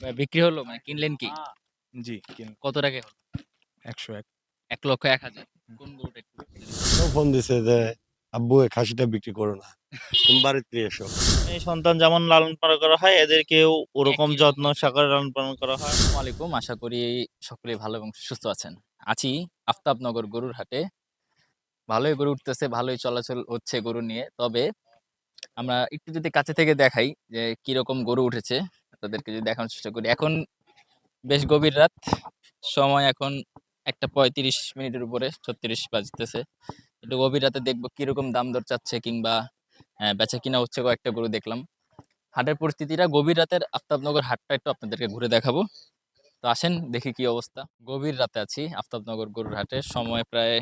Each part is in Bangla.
বিক্রি হলো মানে কিনলেন কি? জি, কিনলাম কত টাকায় হলো? ১০১। ১,০০,০০০ কোন গরুটা একটু যদি ও ফোন দিছে যে, "আব্বু এই খাসিটা বিক্রি করো না। তুমি বাড়িতে এসো।" এই সন্তান যেমন লালন পালন করা হয় এদেরকেও ওরকম একই রকম যত্ন ভাবে। সহকারে লালন পালন করা হয়। আসসালামু আলাইকুম। আশা করি সকলেই ভালো এবং সুস্থ আছেন। আছি আফতাবনগর গরুর হাটে। ভালোই গরু উঠতেছে, ভালোই চলাচল হচ্ছে গরু নিয়ে। তবে আমরা একটু যদি কাছে থেকে দেখাই যে কিরকম গরু উঠেছে, আপনাদেরকে যদি দেখানোর চেষ্টা করি। এখন বেশ গভীর রাত। সময় এখন ১টা ৩৫ মিনিটের উপরে ৩৬ বাজতেছে। একটু গভীর রাতে দেখব কিরকম দাম দর চাচ্ছে কিংবা বেচা-কিনা হচ্ছে কয়েকটা গরু দেখলাম। হাটের পরিস্থিতিটা গভীর রাতের আফতাবনগর হাটটা একটু আপনাদেরকে ঘুরে দেখাবো। তো আসেন দেখি কি অবস্থা। গভীর রাতে আছি আফতাবনগর গরুর হাটে। সময় প্রায়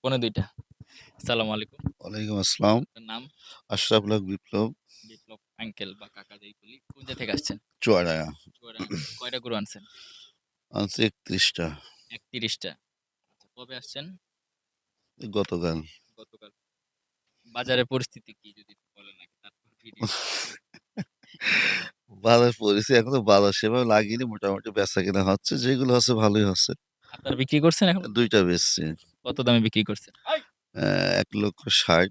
২:৩০। আসসালামু আলাইকুম। ওয়ালাইকুম আসসালাম। আপনার নাম? আশরাফুল হক বিপ্লব, বিপ্লব আঙ্কেল বা কাকা যেই বলি। কোন জায়গা থেকে আসছেন? চুয়াডাঙ্গা। চুয়াডাঙ্গা থেকে। কয়টা গরু আনছেন? আনছি ৩১ টা ৩১ টা। আচ্ছা, কবে আসছেন? গতকাল। গতকাল। বাজারের পরিস্থিতি কি যদি একটু বলেন আগে তারপর ভিডিও। বাজার পড়েছে এখনো বাজার সেভাবে লাগেনি। মোটামুটি বেচাকেনা হচ্ছে। যেগুলো হচ্ছে ভালোই হচ্ছে। আপনারা বিক্রি করছেন এখন? ২ টা বেচছি। কত দামে বিক্রি করছেন? ১,৬০,০০০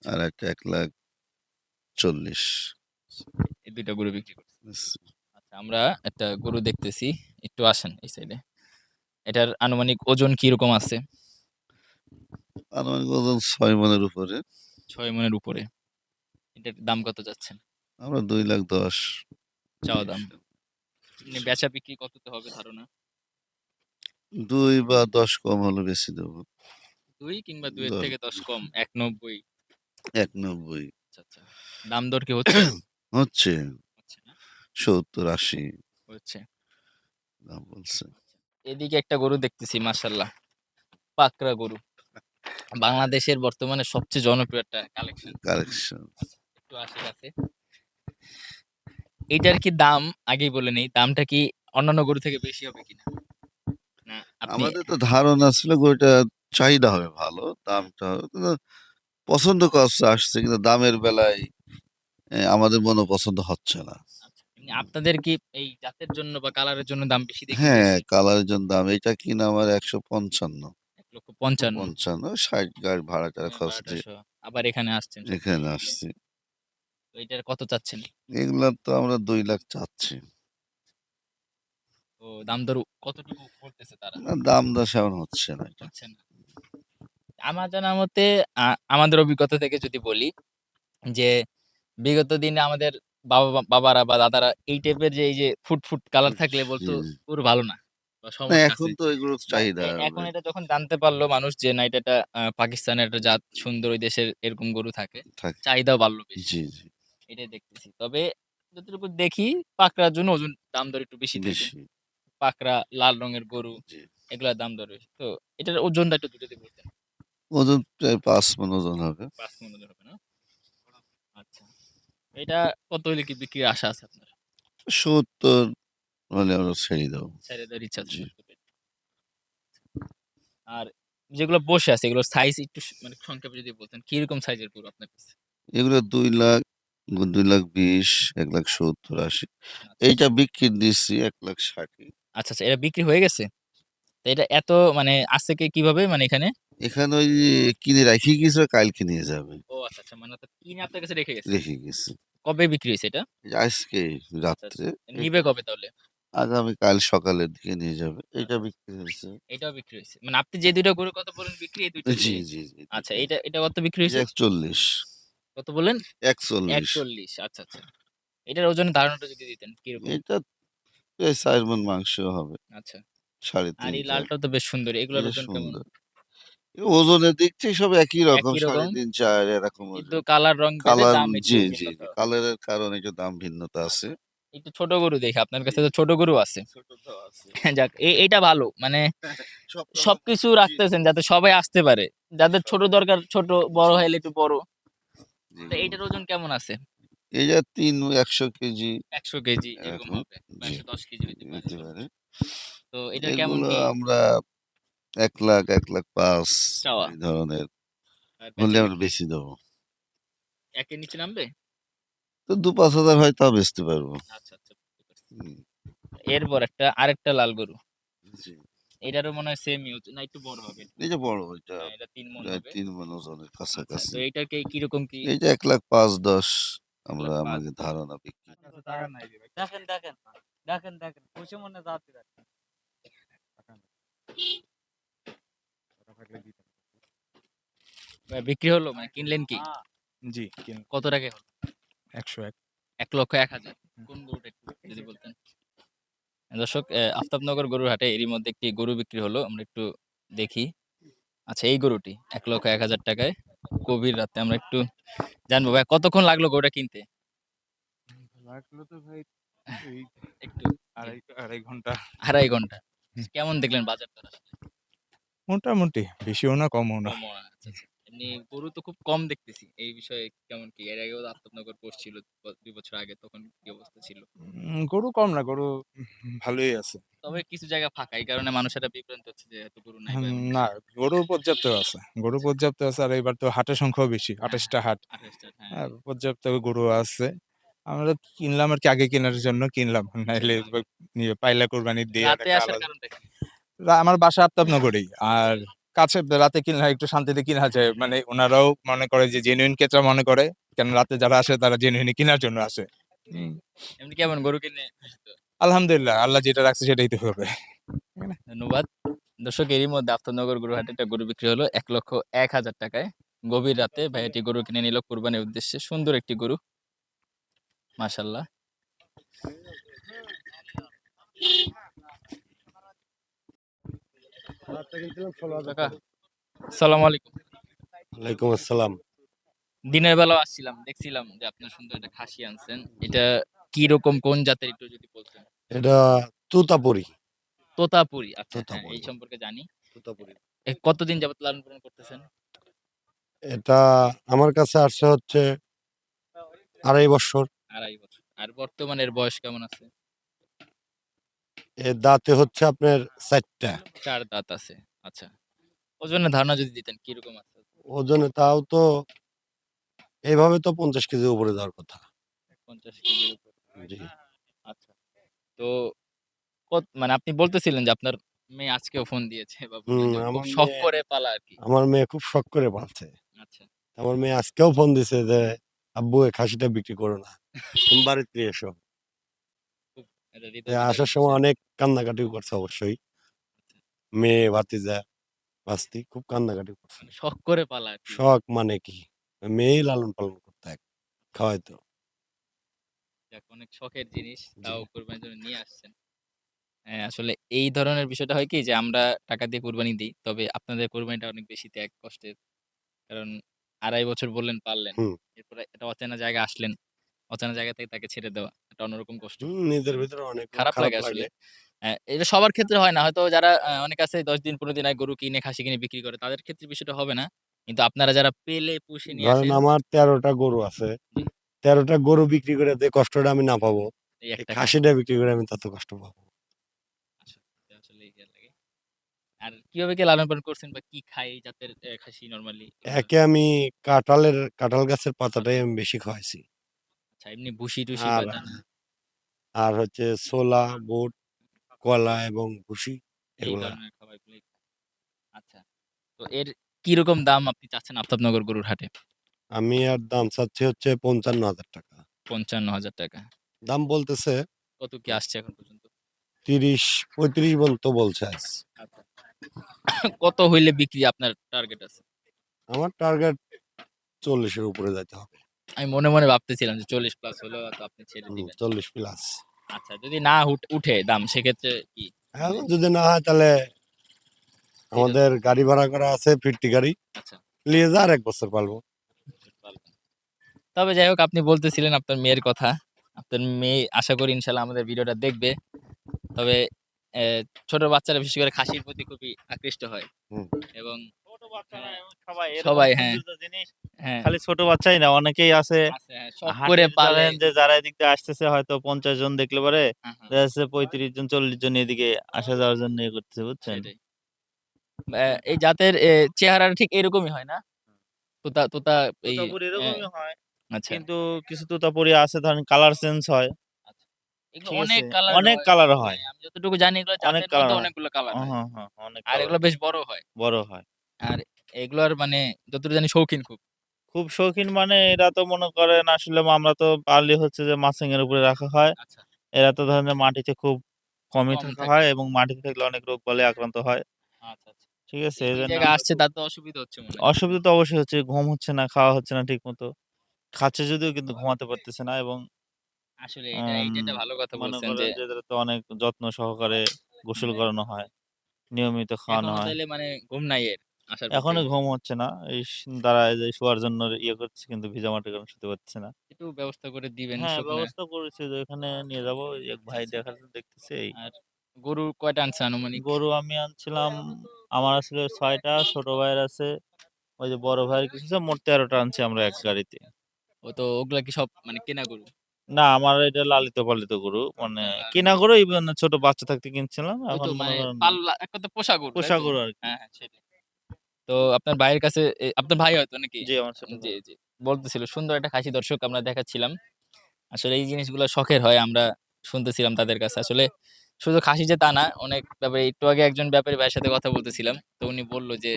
আর একটা ১,৪০,০০০ এই ২ টা গরু বিক্রি করছেন। বেচছি। আচ্ছা, আমরা একটা গরু দেখতেছি। একটু আসেন এই সাইডে। এটার আনুমানিক ওজন কিরকম আছে? আনুমানিক ওজন ৬ মনের উপরে। ৬ মনের উপরে। এটার দাম কত চাচ্ছেন? আমরা ২,১০,০০০ চাওয়া দাম। এমনি বেচা বিক্রি কততে হবে ধারণা? ২ বা ১০ কম হলে বেশি দেবো। ২ কিংবা ২ এর ১০ থেকে ১০ কম ১,৯০। ১,৯০ আচ্ছা, আচ্ছা। দাম দর কি হচ্ছে? হচ্ছে হচ্ছে না? ৭০, ৮০ হচ্ছে। দাম বলছে। এদিকে একটা গরু দেখতেছি মাশাআল্লাহ। পাকড়া গরু। বাংলাদেশের বর্তমানে সবচেয়ে জনপ্রিয় একটা কালেকশন। কালেকশন। আচ্ছা, একটু আসি কাছে। এইটার কি দাম আগেই বলে নেই। দামটা কি অন্যান্য গরু থেকে বেশি হবে কিনা? না আপনি আমাদের তো ধারণা ছিল গরুটার চাহিদা হবে ভালো, দামটা কিন্তু পছন্দ করছে আসছে কিন্তু দামের বেলায় আমাদের মনে পছন্দ হচ্ছে না। আচ্ছা, এমনি আপনাদের কি এই জাতের জন্য বা কালারের জন্য দাম বেশি দেখিয়ে হ্যাঁ, দিয়েছে? কালারের জন্য দাম। এটা কিনা আমার ১৫৫। ১,৫৫,০০০ ১৫৫ ৬০ গাড়ি ভাড়া-টাড়া খরচ ভাড়া-টাড়া দিয়ে সহ। আবার এখানে আসছেন এখানে ৩০ মিলে। আসছি। তো এটার কত চাচ্ছেন? এগুলার তো আমরা ২,০০,০০০ চাচ্ছি। তো দাম দর কতটুকু বলতেছে তারা? না দাম-দর সেমন হচ্ছে না এটা। হচ্ছে না। আমার জানা মতে আমাদের অভিজ্ঞতা থেকে যদি বলি যে বিগত দিনে আমাদের বাবারা বা দাদারা এই টাইপের যে এই যে ফুট কালার থাকলে জি, বলতো জি। গরু ভালো না বা না সমস্যা এখন আছে। তো এগুলোর বা চাহিদা এখন এটা যখন জানতে পারলো মানুষ যে না এটা একটা পাকিস্তানের একটা জাত সুন্দর ওই দেশের এরকম গরু থাকে। থাকে। চাহিদাও বাড়লো বেশি। জি, জি। এটাই দেখতেছি। তবে যতটুকু দেখি পাকড়ার জন্য ওজন দাম দর একটু বেশি থাকে। বেশি। পাকড়া, লাল রঙের গরু জি। এগুলার দাম দর বেশি। তো এটার ওজনটা একটু যদি বলতেন। ওজন প্রায় ৫ মণ ওজন হবে। ৫ মণ ওজন হবে না? আচ্ছা। এটা কত হইলে কি বিক্রির আশা আছে আপনার? ৭০ হলে আমরা ছেড়ে দেব। ছেড়ে দেওয়ার ইচ্ছা আছে জি। ৭০ এ। আর যেগুলো বসে আছে এগুলোর সাইজ একটু মানে সংক্ষেপে যদি বলতেন কিরকম সাইজের গরু আপনার কাছে? এগুলো ২,০০,০০০, ২,২০,০০০, ১,৭০,০০০, ৮০। আচ্ছা, এইটা বিক্রি দিচ্ছি ১,৬০,০০০। আচ্ছা, আচ্ছা। এটা বিক্রি হয়ে গেছে? তো এটা এত মানে আসছে কিভাবে মানে এখানে? এখানে ওই যে কিনে রাইখে গেছে কালকে নিয়ে যাবে। ও আচ্ছা, আচ্ছা। মানে অর্থাৎ কিনে আপনার কাছে রেখে গেছে। রেখে গেছে। কবে বিক্রি হইছে এটা? এই যে আজকে আচ্ছা, আচ্ছা। রাত্রে নিবে এটা কবে তাহলে? আগামীকাল সকালের দিকে নিয়ে যাবে। এটা আচ্ছা, আচ্ছা। বিক্রি হয়েছে। এটাও বিক্রি হইছে। মানে আপনি যে ২ টা গরুর কথা বললেন বিক্রি এই ২ টার জি, নিয়েই। জি, জি। আচ্ছা, ২ এটা কত বিক্রি এই যে হইছে? ৪১, কত বললেন? ৪১। ৪১। আচ্ছা, আচ্ছা। এটার ওজনের ধারণাটা যদি দিতেন কিরকম? এটা প্রায় ৪ মণ মাংস হবে। আচ্ছা। আর ৩.৫ এই ৪। লালটাও তো বেশ সুন্দর। এগুলার এটা ওজন কেমন? সুন্দর। ওজনের দিক থেকে সব একই রকম একই রকম ৩.৫ ৪ এরকম কিন্তু ওজন। কালার রং ভেদে কালার দাম একটু জি, জি, জি। ভিন্নতা। কালারের কারণে একটু দাম ভিন্নতা আছে। আচ্ছা। একটু ছোট গরু দেখি। আপনার জি, কাছে তো ছোট গরু আছে। ছোট তো আছে। যাক এইটা ভালো। মানে সব রকম সবকিছু জি, জি, রাখতেছেন যাতে সবাই আসতে পারে। জি, যাদের ছোট দরকার ছোট, বড় জি, হইলে একটু বড়। জি, তো এইটার ওজন কেমন আছে? এই যে ১০০ কেজি ১০০ কেজি এরকম এরকম। হবে বা জি, ১১০ কেজি হইতে পারে হতে পারে। সর্বোচ্চ। তো এটার কেমন এগুলো কি আমরা ১,০০,০০০, ১,৫০,০০০ চাওয়া? এই ধরনের আর হলে বেচা আমরা বিক্রি? বেশি দেবো। ১ এর নিচে নামবে? তো ২-৫ হাজার হয় তাও বেচতে পারবো। আচ্ছা, আচ্ছা বুঝতে পারছি। হুম। এরপর আরেকটা লাল গরু। জি। এটারও মনে হয় সেম ইউজ না, একটু বড় হবে। এই যে বড় এটা হ্যাঁ, এটা ৩ মণ প্রায় হবে। ৩ মণ ওজনের আচ্ছা, কাছাকাছি। তো এইটাকে কিরকম কি? এইটা ১,৫,০০,০০০ আমরা ১,৫,০০,০০০ আমাদের ধারণা বিক্রি। দেখেন খুশি মনে যাচ্ছে বিক্রি হলো মানে কিনলেন কি? জি কিনলাম। কত টাকায় হলো? ১০১। ১,০০,০০০। হুম। কোন গরুটা একটু যদি বলতেন? দর্শক, আফতাবনগর গরুর হাটে এরই মধ্যে একটি গরু বিক্রি হলো। আমরা একটু দেখি। আচ্ছা, এই গরুটি ১,০০,০০০ টাকায় গভীর রাতে আমরা একটু জানবো। ভাই কতক্ষণ লাগলো গরুটা কিনতে? লাগলো তো ভাই এই একটু আড়াই ঘন্টা। ২.৫ ঘন্টা। হুম। কেমন দেখলেন বাজারটা আসলে? মোটামুটি বেশিও না কমও না। কমও না। আচ্ছা, আচ্ছা। এমনি গরু তো খুব কম দেখতেছি। এই বিষয়ে কেমন কি? এর আগেও আফতাবনগর করছিল ২ বছর আগে, তখন কি অবস্থা ছিল? গরু কম না, গরু ভালোই আছে। তবে কিছু জায়গা ফাঁকা। এই কারণে মানুষেরা বিভ্রান্ত হচ্ছে যে এত গরু নাই বা এমন না, কিছু। গরু পর্যাপ্ত আছে। গরু পর্যাপ্ত আছে আর এবার তো হাটের সংখ্যাও বেশি। হ্যাঁ, ২৮ টা হাট। ২৮ টা, হ্যাঁ। হ্যাঁ, পর্যাপ্ত গরু আছে। আমরা কিনলাম আরকি, আগে কেনার জন্য কিনলাম। নাইলে নিয়ে পাইলা কোরবানি দেয়ার রাতে একটা আসার আলাদা। কারণটা কি? আমার বাসা আফতাবনগরেই। আর কাছে রাতে কিনলে একটু শান্তিতে কিনা যায়। মানে উনারাও মনে করে যে জেনুইন ক্রেতা মনে করে। কেন রাতে যারা আসে তারা জেনুইনই কিনার জন্য আসে। জি। হুম। এমনি কেমন গরু কিনে খুশি তো? আলহামদুলিল্লাহ, আল্লাহ যেটা রাখছে সেটাই তো হবে। ধন্যবাদ। দর্শক, এরই মধ্যে আফতাবনগর গরু হাটে একটা গরু বিক্রি হলো ১,০০,০০০ টাকায়। গভীর রাতে ভাইয়াটি গরু কিনে নিল কুরবানির উদ্দেশ্যে। সুন্দর একটি গরু। মাশাআল্লাহ। কাকা, আসসালামু আলাইকুম। ওয়ালাইকুম আসসালাম। দিনের বেলাও আসছিলাম। দেখছিলাম যে আপনার সুন্দর একটা খাসি আনছেন। এটা কিরকম, কোন জাতের একটু যদি বলতেন? এটা তোতাপুরি। তোতাপুরি। আচ্ছা, হ্যাঁ, এই তোতাপুরি। সম্পর্কে জানি। তোতাপুরি। কতদিন যাবত লালন পালন করতেছেন? এটা আমার কাছে আসছে হচ্ছে ২.৫ বছর। ২.৫ বছর। আর বর্তমানে এর বয়স কেমন আছে? এর দাঁতে হচ্ছে আপনার ৪ টা। ৪ দাঁত আছে। আচ্ছা। ওজনের ধারণা যদি দিতেন কিরকম আছে? ওজনে তাও তো এভাবে তো ৫০ কেজির উপরে যাওয়ার কথা। ৫০ কেজির উপর। জি। আচ্ছা। তো মানে আপনি বলতেছিলেন যে আপনার মেয়ে আজকেও ফোন দিয়েছে বা বললেন যে খুব শখ করে পালা আরকি। আমার মেয়ে খুব শখ করে পালছে। আচ্ছা। আমার মেয়ে আজকেও ফোন দিছে যে, "আব্বু এই খাসিটা বিক্রি করো না। তুমি বাড়িতে এসো।" খুব এটা হৃদয় আসার বিদারক সময় বিষয়। অনেক কান্নাকাটিও করছে অবশ্যই। মেয়ে, ভাতিজা, ভাস্তি খুব কান্নাকাটি করছে। মানে শখ করে পালা আরকি। শখ মানে কি? মেয়েই লালন পালন করতে হয়, খাওয়াইতো। যাক, অনেক শখের জিনিস। জি। তাও কোরবানির জন্য নিয়ে আসছেন। হ্যাঁ, আসলে এই ধরনের বিষয়টা হয় কি যে আমরা টাকা দিয়ে কুরবানি দেই। তবে আপনাদের কুরবানিটা অনেক বেশি ত্যাগ কষ্টের। কারণ ২.৫ বছর বললেন পাললেন। হুম। এরপরে একটা অচেনা জায়গায় আসলেন। অচেনা জায়গা থেকে তাকে ছেড়ে দেওয়া। একটা অন্যরকম কষ্ট। নিজের ভিতরে অনেক খারাপ খারাপ লাগে আসলে। লাগে। এটা সবার ক্ষেত্রে হয় না। হয়তো যারা অনেকে আছে ১০ দিন ১৫ দিন আগে গরু কিনে, খাসি কিনে বিক্রি করে। তাদের ক্ষেত্রে বিষয়টা হবে না। কিন্তু আপনারা যারা পেলে পুষে নিয়ে ধরেন আসেন। আমার ১৩ টা গরু আছে। জি। ১৩ টা গরু বিক্রি করে যে কষ্টটা আমি না পাবো, এই এই একটা খাসি। খাসিটা বিক্রি করে আমি তত কষ্ট পাবো। আসলে ইয়ে লাগে। আর কিভাবে কি লালন পালন করছেন বা কি খায় এই জাতের খাসি নরমালি? একে আমি কাঁঠাল গাছের পাতাটাই আমি বেশি খাওয়াইছি। আচ্ছা, এমনি ভুসি-টুসি বা আর দানা আর হচ্ছে ছোলা, বুট, কলা এবং ভুসি এই এগুলা। ধরনের খাবারগুলোই। আচ্ছা। তো এর কিরকম দাম আপনি চাচ্ছেন আফতাবনগর গরুর হাটে? আমি আর দাম চাচ্ছি হচ্ছে ৳৫৫,০০০ টাকা। ৫৫,০০০ টাকা। দাম বলতেছে কত কি আসছে এখন পর্যন্ত? ৩০-৩৫ পর্যন্ত বলছে আজ। আচ্ছা। কত হইলে বিক্রি আপনার টার্গেট আছে? আমার টার্গেট ৪০ এর উপরে যাইতে হবে। আমি মনে, মনে ভাবতেছিলাম যে ৪০ প্লাস হলেও হয়তো আপনি ছেড়ে দিবেন। ৪০ প্লাস। আচ্ছা, যদি না উঠে দাম সেক্ষেত্রে কি? এখন যদি না হয় তাহলে এটা আমাদের গাড়ি ভাড়া করা আছে ফিরতি গাড়ি। আচ্ছা, নিয়ে যা আর ১ বছর পালবো। ভালো। তবে যাই হোক, আপনি বলতেছিলেন আপনার মেয়ের কথা। আপনার মেয়ে আশা করি ইনশাআল্লাহ আমাদের ভিডিওটা দেখবে। তবে অ্যা ছোট বাচ্চারা বিশেষ করে খাসির প্রতি খুবই আকৃষ্ট হয় হুম। এবং ছোট বাচ্চারা হ্যাঁ, এবং সবাই এরকম সবাই হ্যাঁ, সৌন্দর্য জিনিস হ্যাঁ, খালি ছোট বাচ্চাই না, অনেকেই আছে হ্যাঁ, শখ করে হাটের, পালে। ধরেন যে যারা এদিক দিয়ে আসতেছে হয়তো ৫০ জন দেখলে পরে হ্যাঁ, হ্যাঁ, দেখা যাচ্ছে ৩৫ জন ৪০ জন এদিকে আসা যাওয়ার জন্য ইয়ে করতেছে, বুঝছেন? সেটাই। এই জাতের চেহারাটা ঠিক এরকমই হয় না? তোতা তোতা এই তোতাপুরি অ্যা এরকমই হয়। আচ্ছা, কিন্তু কিছু তোতাপুরি আছে ধরেন কালার চেঞ্জ হয়। আচ্ছা। এগুলো ঠিক অনেক আছে? কালার অনেক হয়। কালার হয়। আমি যতটুকু জানি এগুলো অনেক জাতের কালার মধ্যে হয়। অনেকগুলো কালার হয়। হ্যাঁ, হ্যাঁ, অনেক আর কালার এগুলো বেশ বড় হয়। বড় হয়। আর এগুলোর মানে যতটুকু জানি শৌখিন খুব। খুব শৌখিন মানে এরা তো মনে করেন আসলে আমরা তো পারলে হচ্ছে যে মাচিং এর উপরে রাখা হয়। আচ্ছা, এরা তো ধরেন যে মাটিতে খুব কমই কম থাকা থাকে। হয় এবং মাটিতে থাকলে অনেক রোগবালাই আক্রান্ত হয়। আচ্ছা, আচ্ছা। ঠিক আছে? এই এজন্য জায়গায় আমরা আসছে খুব তার তো অসুবিধা হচ্ছে মনে হয়। অসুবিধা তো অবশ্যই হচ্ছে। ঘুম হচ্ছে না, খাওয়া হচ্ছে না ঠিকমতো। খাচ্ছে যদিও কিন্তু ঘুমাতে পারতেছে না এবং আসলে আম এইটা একটা ভালো কথা মনে বলছেন যে করেন যে এদের তো অনেক যত্ন সহকারে গোসল করানো হয়, নিয়মিত খাওয়ানো এখনো হয়। তাইলে মানে ঘুম নাই এর আসার পর এখনো থেকে। ঘুম হচ্ছে না। দাঁড়ায় যে শোয়ার জন্য ইয়ে করছে কিন্তু ভিজা মাটির কারণে শুতে পারছে না। একটু ব্যবস্থা করে দিবেন হ্যাঁ, শুকনা। ব্যবস্থা করেছি যে ওখানে নিয়ে যাবো। ওই এক আচ্ছা, ভাই আচ্ছা। দেখতেছে এই। আর গরু কয়টা আনছেন আনুমানিক? গরু আমি আনছিলাম, আমার আসলে ৬ টা, ছোট ভাইয়ের আছে। ওই যে বড় ভাইয়ের কিছু আছে, মোট ১৩ টা আনছি আমরা এক গাড়িতে। ও তো ওগুলা কি সব মানে কেনা গরু? না, আমার এটা লালিত পালিত গরু। মানে আচ্ছা, কিনা গরু ইভেন ছোট বাচ্চা থাকতে কিনছিলাম। ওই এখন তো মনে মানে করেন পাল্লা এক কথায় পোষা গরু, তাই পোষা তো? গরু আরকি। হ্যাঁ, হ্যাঁ সেটাই। তো আপনার ভাইয়ের কাছে আপনার ভাই হয়তো নাকি? জি, আমার ছোট জি, ভাই। জি। বলতেছিল সুন্দর একটা খাসি দর্শক আমরা দেখাচ্ছিলাম। আসলে এই জিনিসগুলো শখের হয় আমরা শুনতেছিলাম তাদের কাছে। আসলে শুধু খাসি যে তা না, অনেক ব্যাপারী একটু আগে একজন ব্যাপারী ভাইয়ের সাথে কথা বলতেছিলাম। তো উনি বলল যে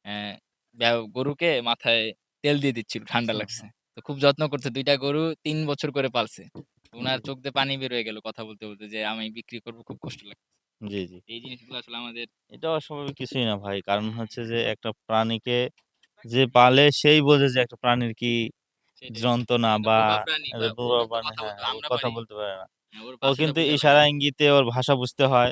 অ্যা গরুকে মাথায় তেল দিয়ে দিচ্ছিল, ঠান্ডা হুম, লাগছে। হুম। তো খুব যত্ন করছে। ২ টা গরু ৩ বছর করে পালছে। উনার চোখ দিয়ে পানি বের হয়ে গেল কথা বলতে যে আমি বিক্রি করব খুব কষ্ট লাগছে। জি, জি। এই জিনিসগুলো আসলে আমাদের এটা অস্বাভাবিক কিছুই না ভাই। কারণ হচ্ছে যে একটা প্রাণীকে যে পালে সেই বোঝে যে একটা প্রাণীর কি সেটাই। যন্ত্রণা এটা একটা বা বোবা প্রাণী বা ওর বুড়া তো প্রাণী, কথা হ্যাঁ, বলতে হ্যাঁ, ও আমরা কথা পারি। বলতে পারে না। ওর ও ভাষাটা কিন্তু বুঝা লাগে। ইশারা ইঙ্গিতে ওর ভাষা বুঝতে হয়।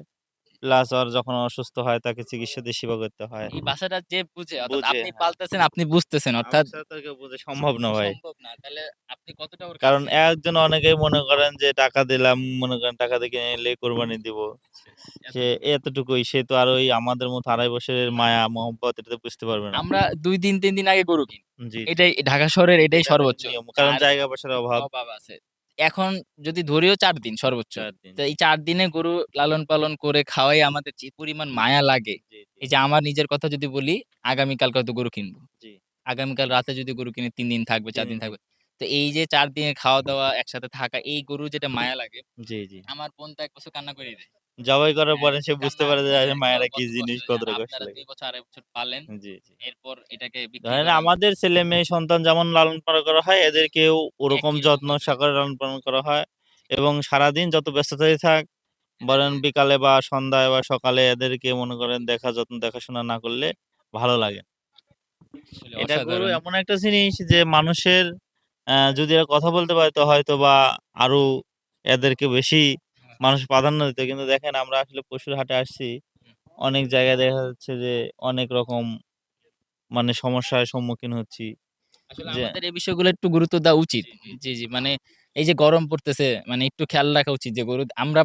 প্লাস ওর যখন অসুস্থ হয় তাকে চিকিৎসা দিয়ে সেবা করতে হয়। এই ভাষাটা যে বুঝে অর্থাৎ বুঝে, আপনি হ্যাঁ। পালতেছেন, আপনি বুঝতেছেন আমার অর্থাৎ ছাড়া তো কেউ বোঝা সম্ভব না ভাই। সম্ভব না। তাহলে আপনি কতটা ওর কারণ কাছে একজন অনেকেই মনে করেন যে টাকা দিলাম, মনে করেন টাকা দিয়ে কিনে নিলেই কোরবানি দিব। শেষ সে এতটুকু। এতটুকুই। সে তো আর ওই আমাদের মতো ২.৫ বছরের মায়া মহব্বত এটা তো বুঝতে পারবে না। আমরা ২ দিন ৩ দিন আগে গরু কিনি। জি, জি। এটাই ঢাকা শহরের এটাই এটা হলো সর্বোচ্চ। নিয়ম। কারণ আর জায়গা পয়সার অভাব। অভাব আছে। এখন যদি ধরিও ৪ দিন সর্বোচ্চ। ৪ দিন। তো এই ৪ দিনে গরু লালন-পালন করে খাওয়াই আমাদের যে পরিমাণ মায়া লাগে। জি, জি, এই যে আমার নিজের কথা যদি বলি, আগামীকালকে হয়তো গরু কিনবো। জি। আগামীকাল রাতে যদি গরু কিনি ৩ দিন থাকবে, ৪ দিন, দিন দিন। থাকবে। তো এই যে ৪ দিনের খাওয়া-দাওয়া একসাথে থাকা, এই গরুর যেটা মায়া লাগে, জি, জি। আমার বোন তো ১ বছর কান্না করেই দেয়। জবাই করার হ্যাঁ, পরে সে বুঝতে কান্না পারে যে হ্যাঁ, মায়েরা কি কত কষ্ট জিনিস, লাগে। আর কতটা কষ্ট আপনারা লাগে। ২ বছর ২.৫ বছর পালেন। জি, জি। এরপর এটাকে বিক্রি ধরেন করা আমাদের ছেলে-মেয়ে সন্তান যেমন লালন-পালন করা হয়, এদেরকেও ওরকম একই যত্ন রকমভাবে সহকারে লালন-পালন করা হয় এবং সারাদিন যত ব্যস্ততায় থাক, বলেন এটাকে বিকালে বা সন্ধ্যায় বা সকালে এদেরকে মনে করেন দেখাশোনা না করলে ভালো লাগে না। আসলে এটা গরু অসাধারণ। এমন একটা জিনিস যে মানুষের যদি এরা কথা বলতে পারে তো হয়তোবা আরো এদেরকে বেশি মানুষ প্রাধান্য দিত। কিন্তু দেখেন আমরা আসলে পশুর হাটে আসছি, অনেক জায়গায় দেখা যাচ্ছে যে অনেক রকম মানে সমস্যার সম্মুখীন হচ্ছি। আসলে যে আমাদের এই বিষয়গুলো একটু গুরুত্ব দেওয়া উচিত। জি, জি। জি, জি। মানে এই যে গরম পড়তেছে মানে একটু খেয়াল রাখা উচিত যে গরু আমরা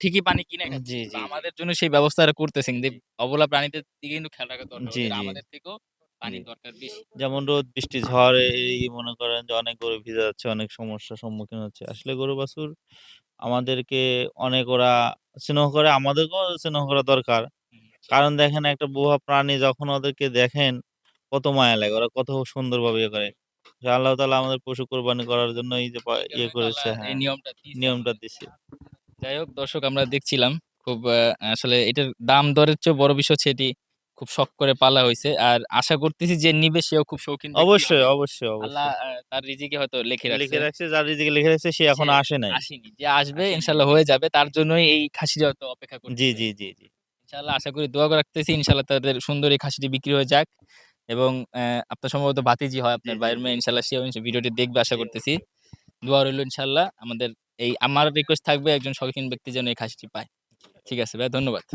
ঠিকই পানি কিনে খাচ্ছি। জি, কিন্তু জি, জি। আমাদের জন্য সেই ব্যবস্থাটা করতেছেন। কিন্তু জি, অবলা প্রাণীদের দিকে কিন্তু খেয়াল রাখা দরকার। জি, ওদের জি, আমাদের থেকেও জি। পানির দরকার বেশি। যেমন রোদ, বৃষ্টি, ঝড় এই মনে করেন যে অনেক গরু ভিজে যাচ্ছে, অনেক সমস্যার সম্মুখীন হচ্ছে। আসলে গরু বাছুর আমাদেরকে অনেক ওরা স্নেহ করে, আমাদেরকেও স্নেহ করা দরকার। হুম, সেটাই। কারণ দেখেন একটা পোষা প্রাণী যখন ওদেরকে দেখেন কত মায়া লাগে। ওরা কত সুন্দরভাবে ইয়ে করে। আল্লাহ তাআলা আমাদের পশু কোরবানি করার জন্য এই যে এই ইয়ে কারণে তো আল্লাহ করেছে, এই হ্যাঁ, নিয়মটা দিছে নিয়মটা আমাদের। দিছে। যাই হোক দর্শক আমরা দেখছিলাম খুব আসলে এটার দাম দরের চেয়েও বড় বিষয় হচ্ছে এটি খুব শখ করে পালা হইছে। আর আশা করতেছি যে নিবে সেও খুব শৌখিন ব্যক্তি অবশ্যই, হবে। অবশ্যই, আল্লাহ অবশ্যই। তার রিজিকে হয়তো লিখে রাখছে। লিখে রাখছে, যার রিজিকে লিখে রাখছে সে সে এখনো আসে নাই। আসেনি। যে আসবে আসে নাই। ইনশাআল্লাহ হয়ে যাবে। তার জন্যই এই খাসিটা হয়তো অপেক্ষা জি, করতেছে। জি, জি, জি। ইনশাআল্লাহ আশা করি দোয়া রাখতেছি ইনশাআল্লাহ তাদের সুন্দর এই খাসিটি বিক্রি হয়ে যাক। এবং আপনার সম্ভবত ভাতিজি হয় জি, আপনার জি, ভাইয়ের জি। মেয়ে ইনশাআল্লাহ সেও ভিডিওটি দেখবে আশা জি, করতেছি। অবশ্যই। দোয়া রইল ইনশাআল্লাহ। আমার রিকোয়েস্ট থাকবে একজন শৌখিন ব্যক্তি যেন এই খাসিটি পায়। ঠিক আছে ভাইয়া ধন্যবাদ।